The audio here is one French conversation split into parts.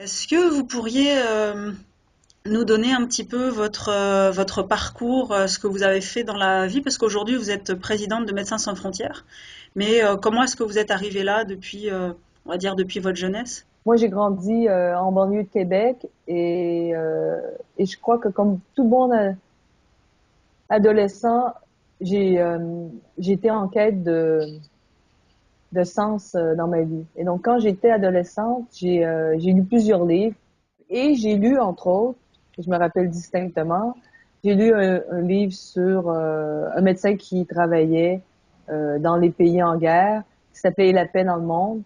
Est-ce que vous pourriez nous donner un petit peu votre parcours, ce que vous avez fait dans la vie? Parce qu'aujourd'hui, vous êtes présidente de Médecins sans frontières. Mais comment est-ce que vous êtes arrivée là depuis, on va dire, depuis votre jeunesse? Moi, j'ai grandi en banlieue de Québec et je crois que comme tout bon adolescent, j'ai j'ai été en quête de sens dans ma vie. Et donc, quand j'étais adolescente, j'ai lu plusieurs livres et j'ai lu, entre autres, je me rappelle distinctement, j'ai lu un livre sur un médecin qui travaillait dans les pays en guerre, qui s'appelait La paix dans le monde.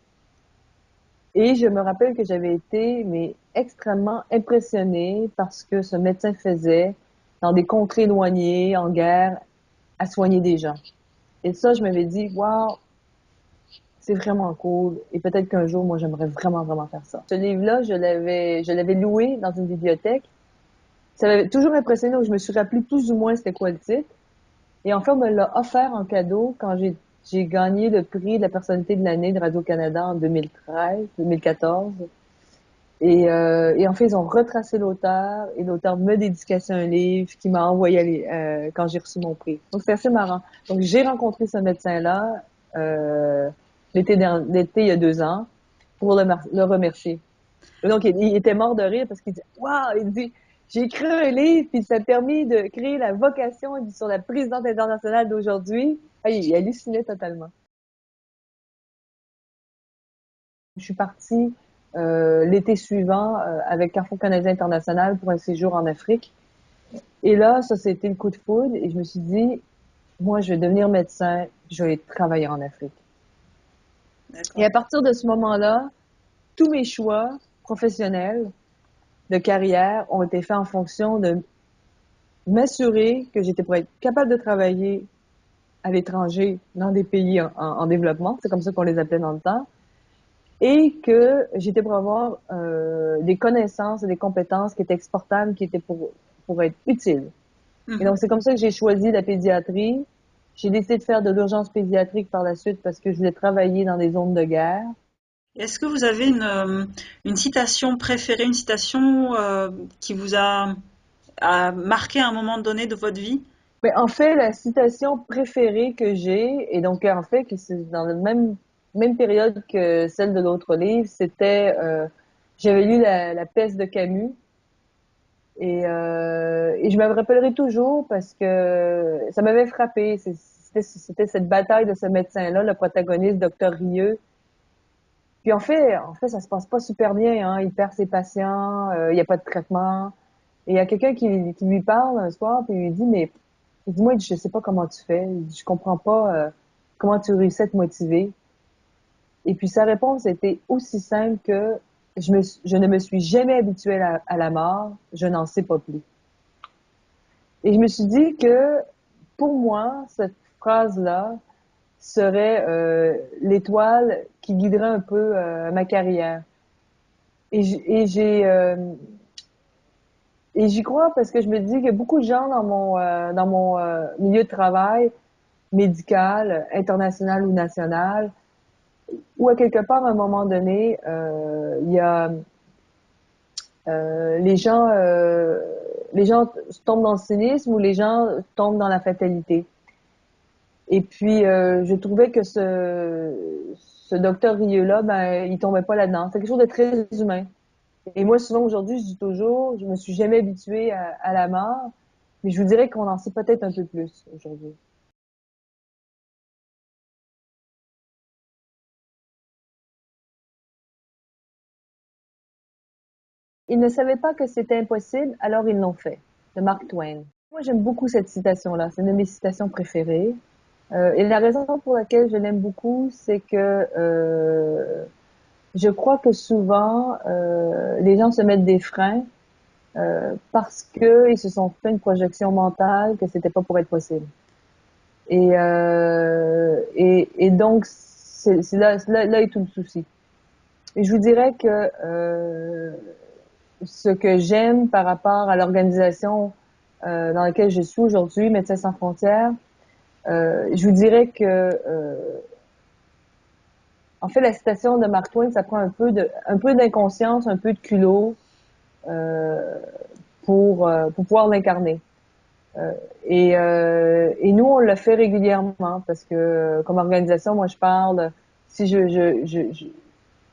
Et je me rappelle que j'avais été mais extrêmement impressionnée par ce que ce médecin faisait dans des contrées éloignées, en guerre, à soigner des gens. Et ça, je m'avais dit, waouh, c'est vraiment cool. Et peut-être qu'un jour, moi, j'aimerais vraiment, vraiment faire ça. Ce livre-là, je l'avais loué dans une bibliothèque. Ça m'avait toujours impressionné, donc je me suis rappelé plus ou moins c'était quoi le titre. Et en fait, on me l'a offert en cadeau quand j'ai gagné le prix de la personnalité de l'année de Radio-Canada en 2013, 2014. Et en fait, ils ont retracé l'auteur et l'auteur me dédicaçait un livre qui m'a envoyé quand j'ai reçu mon prix. Donc, c'est assez marrant. Donc, j'ai rencontré ce médecin-là euh, l'été il y a 2 ans pour le remercier. Et donc, il était mort de rire parce qu'il dit, waouh, il dit, j'ai écrit un livre puis ça a permis de créer la vocation sur la présidente internationale d'aujourd'hui. Ah, il hallucinait totalement. Je suis partie l'été suivant avec Carrefour Canadien International pour un séjour en Afrique. Et là, ça, c'était le coup de foudre. Et je me suis dit, moi, je vais devenir médecin, je vais travailler en Afrique. Et D'accord. à partir de ce moment-là, tous mes choix professionnels de carrière ont été faits en fonction de m'assurer que j'étais pour être capable de travailler à l'étranger dans des pays en développement, c'est comme ça qu'on les appelait dans le temps, et que j'étais pour avoir des connaissances et des compétences qui étaient exportables, qui étaient pour être utiles. Et Mhm. donc, c'est comme ça que j'ai choisi la pédiatrie. J'ai décidé de faire de l'urgence pédiatrique par la suite parce que je voulais travailler dans des zones de guerre. Est-ce que vous avez une citation préférée, une citation qui vous a marqué à un moment donné de votre vie? Mais en fait, la citation préférée que j'ai, et donc en fait que c'est dans la même période que celle de l'autre livre, c'était j'avais lu la Peste de Camus et je me rappellerai toujours parce que ça m'avait frappé. C'était cette bataille de ce médecin-là, le protagoniste, Docteur Rieux. Puis en fait, ça se passe pas super bien. Hein. Il perd ses patients, il n'y a pas de traitement. Et il y a quelqu'un qui lui parle un soir, puis il lui dit, mais il dit, moi, je sais pas comment tu fais. Il dit, je comprends pas comment tu réussis à te motiver. Et puis sa réponse était aussi simple que je ne me suis jamais habituée à la mort, je n'en sais pas plus. Et je me suis dit que pour moi, cette phrase-là serait l'étoile qui guiderait un peu ma carrière. Et j- et j'ai et j'y crois parce que je me dis que beaucoup de gens dans mon milieu de travail médical, international ou national, ou à quelque part à un moment donné, il y a les gens tombent dans le cynisme ou les gens tombent dans la fatalité. Et puis je trouvais que ce docteur Rieu-là, ben, il tombait pas là-dedans. C'est quelque chose de très humain. Et moi, souvent aujourd'hui, je dis toujours, je me suis jamais habituée à la mort, mais je vous dirais qu'on en sait peut-être un peu plus aujourd'hui. Ils ne savaient pas que c'était impossible, alors ils l'ont fait. De Mark Twain. Moi, j'aime beaucoup cette citation-là. C'est une de mes citations préférées. Et la raison pour laquelle je l'aime beaucoup, c'est que je crois que souvent, les gens se mettent des freins parce qu'ils se sont fait une projection mentale que c'était pas pour être possible. Et donc, là est tout le souci. Et je vous dirais que ce que j'aime par rapport à l'organisation dans laquelle je suis aujourd'hui, Médecins sans frontières, je vous dirais que En fait, la citation de Mark Twain, ça prend un peu d'inconscience, un peu de culot euh, pour pouvoir l'incarner. Euh, et nous, on le fait régulièrement parce que comme organisation, moi, je parle, si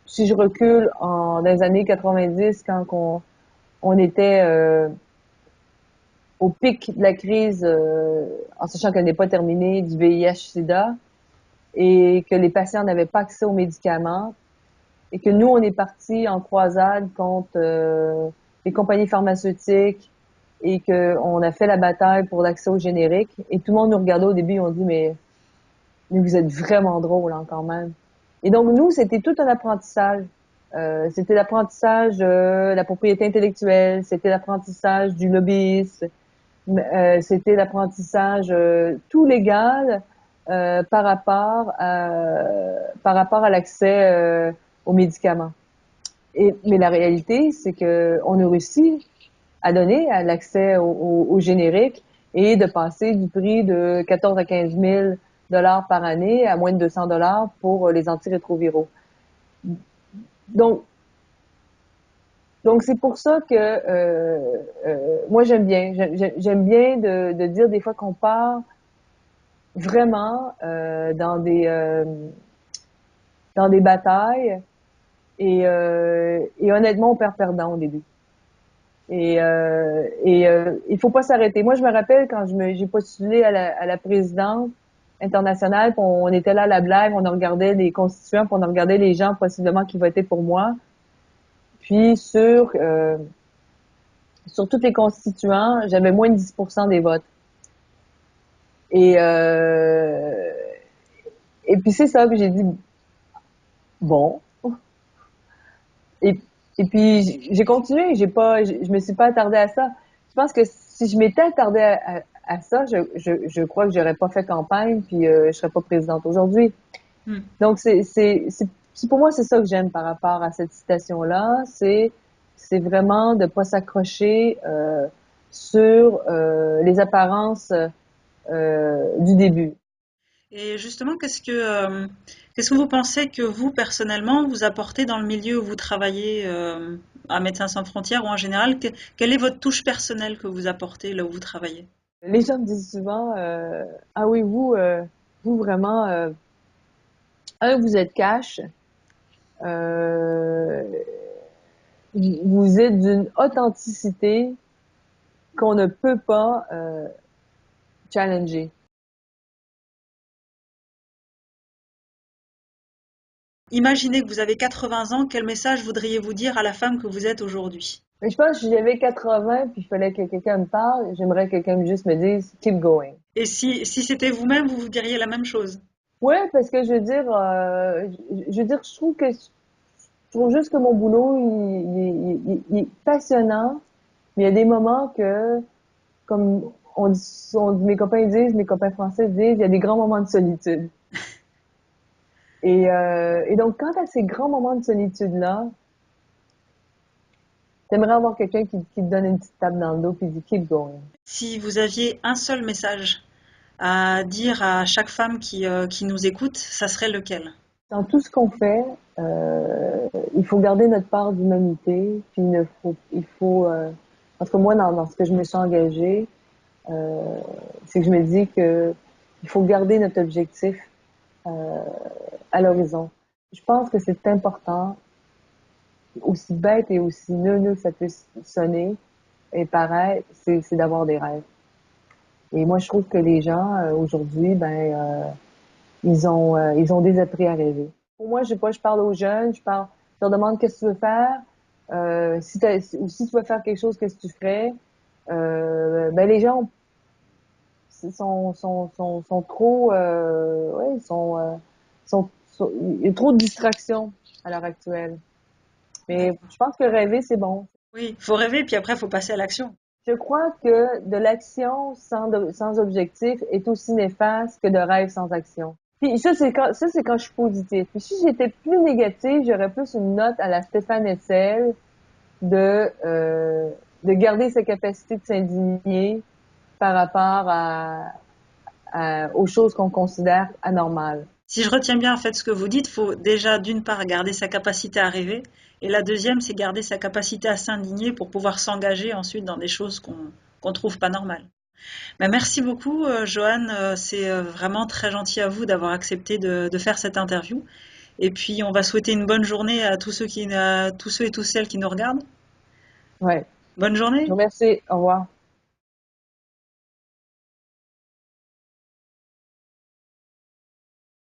si je recule dans les années 90, quand on était au pic de la crise, en sachant qu'elle n'est pas terminée, du VIH-Sida, et que les patients n'avaient pas accès aux médicaments, et que nous, on est partis en croisade contre les compagnies pharmaceutiques, et qu'on a fait la bataille pour l'accès au générique. Et tout le monde nous regardait au début, on dit, mais vous êtes vraiment drôle hein, quand même. Et donc, nous, c'était tout un apprentissage. C'était l'apprentissage de la propriété intellectuelle, c'était l'apprentissage du lobbyisme, c'était l'apprentissage tout légal par rapport à l'accès aux médicaments. Mais la réalité, c'est que on a réussi à donner l'accès au générique et de passer du prix de 14 à 15 000 dollars par année à moins de 200 dollars pour les antirétroviraux. Donc, donc c'est pour ça que moi j'aime bien de dire des fois qu'on part vraiment dans des batailles et honnêtement on perd perdant au début. Il faut pas s'arrêter. Moi, je me rappelle quand j'ai postulé à la présidence internationale, puis on était là à la blague, on regardait les constituants, puis on regardait les gens possiblement qui votaient pour moi. Puis sur tous les constituants, j'avais moins de 10% des votes. Et euh, et puis c'est ça, puis j'ai dit bon. Et, et puis j'ai continué, je me suis pas attardée à ça. Je pense que si je m'étais attardée à ça, je crois que j'aurais pas fait campagne, puis je serais pas présidente aujourd'hui. Hmm. Donc pour moi c'est ça que j'aime par rapport à cette citation-là, c'est vraiment de pas s'accrocher sur les apparences du début. Et justement, qu'est-ce que vous pensez que vous, personnellement, vous apportez dans le milieu où vous travaillez à Médecins sans frontières ou en général, quelle est votre touche personnelle que vous apportez là où vous travaillez? Les gens me disent souvent ah oui vous vraiment vous êtes cash. Euh, vous êtes d'une authenticité qu'on ne peut pas challenger. Imaginez que vous avez 80 ans, quel message voudriez-vous dire à la femme que vous êtes aujourd'hui? Mais je pense que si j'avais 80 puis il fallait que quelqu'un me parle, j'aimerais que quelqu'un me juste me dise keep going. Et si c'était vous-même, vous vous diriez la même chose? Ouais, parce que je veux dire, je trouve juste que mon boulot il est passionnant, mais il y a des moments que comme mes copains disent, mes copains français disent, il y a des grands moments de solitude. Et donc, quand à ces grands moments de solitude-là, t'aimerais avoir quelqu'un qui te donne une petite tape dans le dos puis dit keep going. Si vous aviez un seul message à dire à chaque femme qui nous écoute, ça serait lequel? Dans tout ce qu'on fait, il faut garder notre part d'humanité, puis il faut, en tout cas moi dans ce que je me suis engagée, euh, c'est que je me dis que il faut garder notre objectif euh, à l'horizon. Je pense que c'est important, aussi bête et aussi neuneux que ça puisse sonner et paraître, c'est d'avoir des rêves. Et moi, je trouve que les gens aujourd'hui, ils ont désappris à rêver. Pour moi, je parle aux jeunes, je leur demande qu'est-ce que tu veux faire, ou si tu veux faire quelque chose, qu'est-ce que tu ferais. Les gens sont trop, ouais, il y a trop de distractions à l'heure actuelle. Mais D'accord. je pense que rêver, c'est bon. Oui, faut rêver, puis après, faut passer à l'action. Je crois que de l'action sans objectif est aussi néfaste que de rêve sans action. Puis ça, c'est quand je suis positive. Puis si j'étais plus négative, j'aurais plus une note à la Stéphane Hessel de garder sa capacité de s'indigner par rapport aux choses qu'on considère anormales. Si je retiens bien en fait ce que vous dites, faut déjà d'une part garder sa capacité à rêver, et la deuxième, c'est garder sa capacité à s'indigner pour pouvoir s'engager ensuite dans des choses qu'on trouve pas normales. Bah, merci beaucoup, Joanne. C'est vraiment très gentil à vous d'avoir accepté de faire cette interview. Et puis, on va souhaiter une bonne journée à tous ceux et toutes celles qui nous regardent. Ouais. Bonne Je vous journée. remercie. Au revoir.